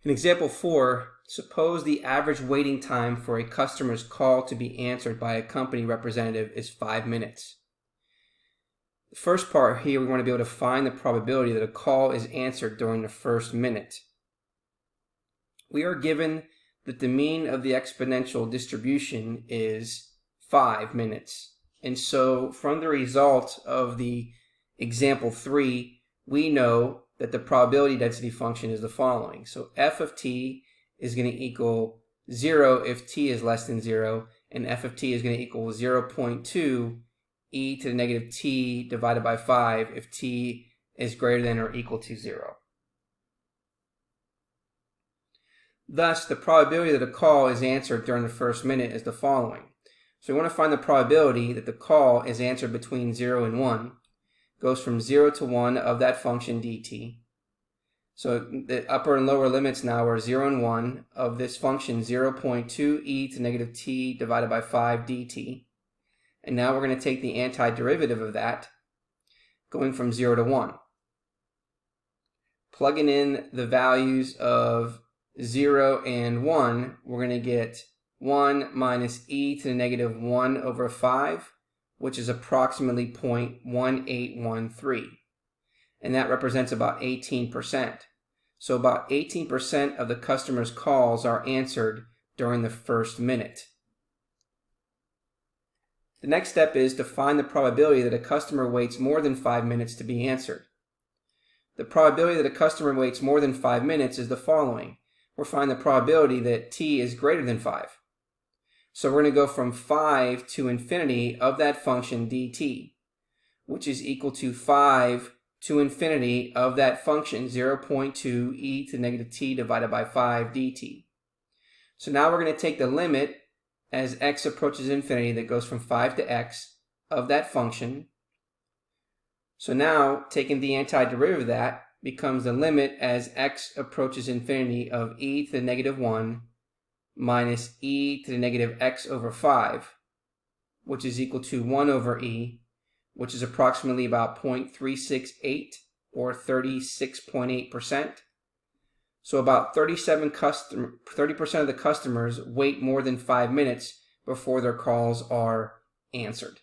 In example 4, suppose the average waiting time for a customer's call to be answered by a company representative is 5 minutes. The first part here, we want to be able to find the probability that a call is answered during the first minute. We are given that the mean of the exponential distribution is 5 minutes. And so from the result of the example 3, we know that the probability density function is the following. So f of t is going to equal 0 if t is less than 0, and f of t is going to equal 0.2 e to the negative t divided by 5 if t is greater than or equal to 0. Thus, the probability that a call is answered during the first minute is the following. So we want to find the probability that the call is answered between 0 and 1. Goes from 0 to 1 of that function dt. So the upper and lower limits now are 0 and 1 of this function 0.2 e to negative t divided by 5 dt. And now we're going to take the antiderivative of that, going from 0 to 1. Plugging in the values of 0 and 1, we're going to get 1 minus e to the negative 1 over 5, which is approximately 0.1813. And that represents about 18%. So about 18% of the customer's calls are answered during the first minute. The next step is to find the probability that a customer waits more than 5 minutes to be answered. The probability that a customer waits more than 5 minutes is the following. We'll find the probability that t is greater than 5. So we're going to go from 5 to infinity of that function dt, which is equal to 5 to infinity of that function 0.2 e to negative t divided by 5 dt. So now we're going to take the limit as x approaches infinity that goes from 5 to x of that function. So now taking the antiderivative of that becomes the limit as x approaches infinity of e to the negative 1 minus e to the negative x over 5, which is equal to 1 over e, which is approximately about 0.368 or 36.8%. So about 30% of the customers wait more than 5 minutes before their calls are answered.